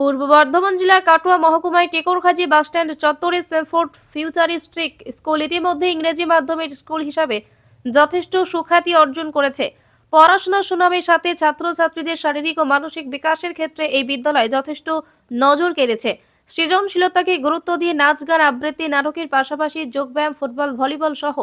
পূর্ব বর্ধমান জেলার কাটোয়া মহকুমায় টেকরখাজি বাসস্ট্যান্ড চত্বরে Stamford futuristic school ইতিমধ্যে ইংরেজি মাধ্যমের স্কুল হিসাবে যথেষ্ট সুখ্যাতি অর্জন করেছে। পড়াশোনার সুনামের সাথে ছাত্রছাত্রীদের শারীরিক ও মানসিক বিকাশের ক্ষেত্রে এই বিদ্যালয় যথেষ্ট নজর কেড়েছে। সৃজনশীলতাকে গুরুত্ব দিয়ে নাচ, গান, আবৃত্তি, নাটকের পাশাপাশি যোগব্যায়াম, ফুটবল, ভলিবল সহ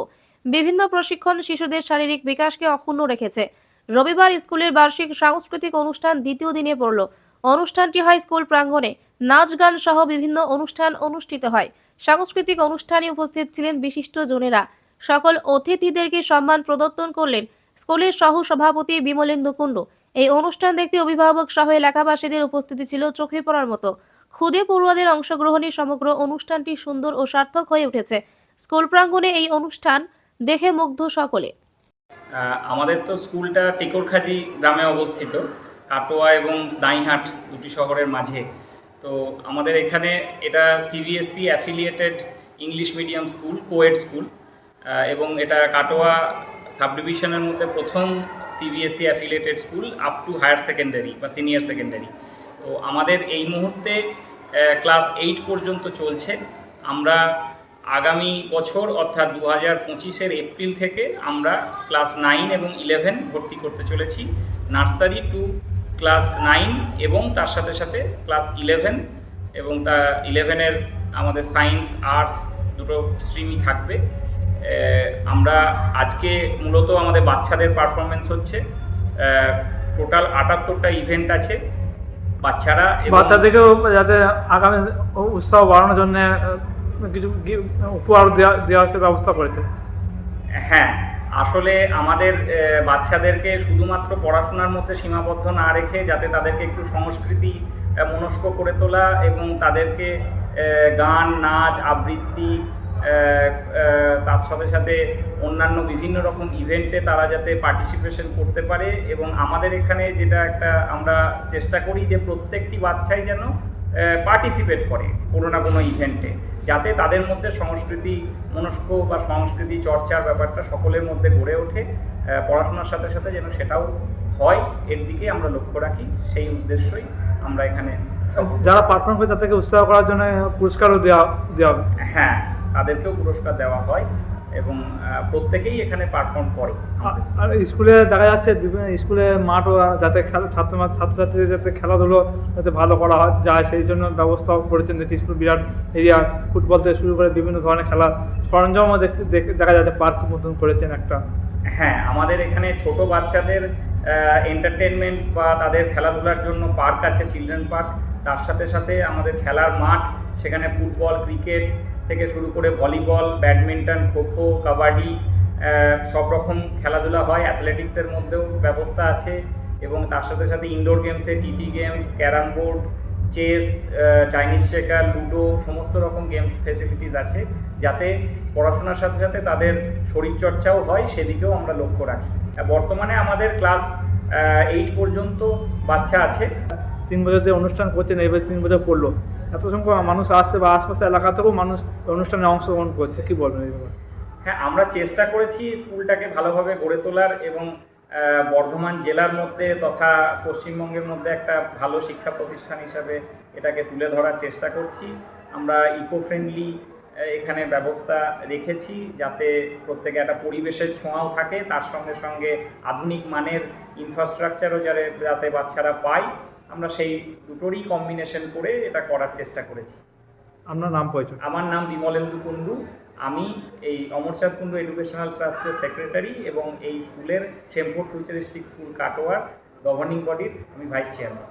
বিভিন্ন প্রশিক্ষণ শিশুদের শারীরিক বিকাশকে অক্ষুণ্ণ রেখেছে। রবিবার স্কুলের বার্ষিক সাংস্কৃতিক অনুষ্ঠান দ্বিতীয় দিনে পড়ল। অনুষ্ঠানটি হয় স্কুল প্রাঙ্গণে। নাচ, গান সহ বিভিন্ন অনুষ্ঠান অনুষ্ঠিত হয়। সাংস্কৃতিক অনুষ্ঠানে উপস্থিত ছিলেন বিশিষ্ট জনেরা। সকল অতিথিদেরকে সম্মান প্রদর্শন করলেন স্কুলের সহ সভাপতি বিমলেন্দু কুণ্ডু। এই অনুষ্ঠান দেখতে অভিভাবক সহ এলাকাবাসীদের উপস্থিতি ছিল চোখে পড়ার মতো। ক্ষুদে পড়ুয়াদের অংশগ্রহণে সমগ্র অনুষ্ঠানটি সুন্দর ও সার্থক হয়ে উঠেছে। স্কুল প্রাঙ্গণে এই অনুষ্ঠান দেখে মুগ্ধ সকলে। আমাদের তো স্কুলটা টেকরখাজি গ্রামে অবস্থিত, কাটোয়া এবং দাঁইহাট দুটি শহরের মাঝে। তো আমাদের এখানে এটা CBSE affiliated English medium school, coed school, এবং এটা কাটোয়া সাব ডিভিশনের মধ্যে প্রথম CBSE affiliated school up to higher secondary বা সিনিয়র সেকেন্ডারি। তো আমাদের এই মুহূর্তে ক্লাস 8 পর্যন্ত চলছে। আমরা আগামী বছর অর্থাৎ 2025-এর এপ্রিল থেকে আমরা ক্লাস 9 এবং 11 ভর্তি করতে চলেছি। নার্সারি টু ক্লাস 9 এবং তার সাথে সাথে ক্লাস 11 এবং তা 11-এর আমাদের সায়েন্স, আর্টস দুটো স্ট্রিমই থাকবে। আমরা আজকে মূলত আমাদের বাচ্চাদের পারফরমেন্স হচ্ছে। টোটাল 78টা ইভেন্ট আছে। বাচ্চাদেরকেও যাতে আগামী উৎসাহ বাড়ানোর জন্য কিছু উপহার দেওয়ার ব্যবস্থা করেছে। হ্যাঁ, আসলে আমাদের বাচ্চাদেরকে শুধুমাত্র পড়াশোনার মধ্যে সীমাবদ্ধ না রেখে যাতে তাদেরকে একটু সংস্কৃতি মনস্ক করে তোলা এবং তাদেরকে গান, নাচ, আবৃত্তি, তার সাথে সাথে অন্যান্য বিভিন্ন রকম ইভেন্টে তারা যাতে পার্টিসিপেশন করতে পারে। এবং আমাদের এখানে যেটা একটা আমরা চেষ্টা করি যে প্রত্যেকটি বাচ্চাই যেন পার্টিসিপেট করে কোনো না কোনো ইভেন্টে, যাতে তাদের মধ্যে সংস্কৃতি মনস্ক বা সংস্কৃতি চর্চার ব্যাপারটা সকলের মধ্যে গড়ে ওঠে। পড়াশোনার সাথে সাথে যেন সেটাও হয়, এর দিকে আমরা লক্ষ্য রাখি। সেই উদ্দেশ্যই আমরা এখানে যারা পারফর্ম করে তাদেরকে উৎসাহ করার জন্য পুরস্কারও দেওয়া হবে। হ্যাঁ, তাদেরকেও পুরস্কার দেওয়া হয় এবং প্রত্যেকেই এখানে পারফর্ম করে। আর স্কুলে দেখা যাচ্ছে বিভিন্ন স্কুলে মাঠও যাতে ছাত্রছাত্রীদের যাতে খেলাধুলো যাতে ভালো করা যায় সেই জন্য ব্যবস্থাও করেছেন। দেখছি স্কুল বিরাট এরিয়া, ফুটবল থেকে শুরু করে বিভিন্ন ধরনের খেলা সরঞ্জামও দেখা যাচ্ছে পার্ক মতন করেছেন একটা। হ্যাঁ, আমাদের এখানে ছোট বাচ্চাদের এন্টারটেনমেন্ট বা তাদের খেলাধুলার জন্য পার্ক আছে, চিলড্রেন পার্ক। তার সাথে সাথে আমাদের খেলার মাঠ, সেখানে ফুটবল, ক্রিকেট থেকে শুরু করে ভলিবল, ব্যাডমিন্টন, খোখো, কাবাডি সব রকম খেলাধুলা হয়। অ্যাথলেটিক্সের মধ্যেও ব্যবস্থা আছে এবং তার সাথে সাথে ইনডোর গেমসে TT games, carrom board, chess, Chinese checker, ludo সমস্ত রকম গেমস ফেসিলিটিস আছে, যাতে পড়াশোনার সাথে সাথে তাদের শরীরচর্চাও হয়, সেদিকেও আমরা লক্ষ্য রাখি। বর্তমানে আমাদের ক্লাস 8 পর্যন্ত বাচ্চা আছে। 3 বছর যে অনুষ্ঠান করছেন, এইবার 3 বছর পড়লো, এত সংখ্যক মানুষ আসছে বা আশপাশে এলাকা থেকেও মানুষ অনুষ্ঠানে অংশগ্রহণ করছে, কী বলবেন এই ব্যাপারে? হ্যাঁ, আমরা চেষ্টা করেছি স্কুলটাকে ভালোভাবে গড়ে তোলার এবং বর্ধমান জেলার মধ্যে তথা পশ্চিমবঙ্গের মধ্যে একটা ভালো শিক্ষা প্রতিষ্ঠান হিসাবে এটাকে তুলে ধরার চেষ্টা করছি। আমরা ইকো ফ্রেন্ডলি এখানে ব্যবস্থা রেখেছি, যাতে প্রত্যেকে একটা পরিবেশের ছোঁয়াও থাকে, তার সঙ্গে সঙ্গে আধুনিক মানের ইনফ্রাস্ট্রাকচারও যাতে বাচ্চারা পায়। আমরা সেই দুটোরই কম্বিনেশন করে এটা করার চেষ্টা করেছি। আপনার নাম পরিচয়? আমার নাম বিমলেন্দু কুণ্ডু। আমি এই অমরচাঁদ কুণ্ডু এডুকেশনাল ট্রাস্টের সেক্রেটারি এবং এই স্কুলের স্ট্যামফোর্ড ফিউচারিস্টিক স্কুল কাটোয়ার গভর্নিং বডির আমি ভাইস চেয়ারম্যান।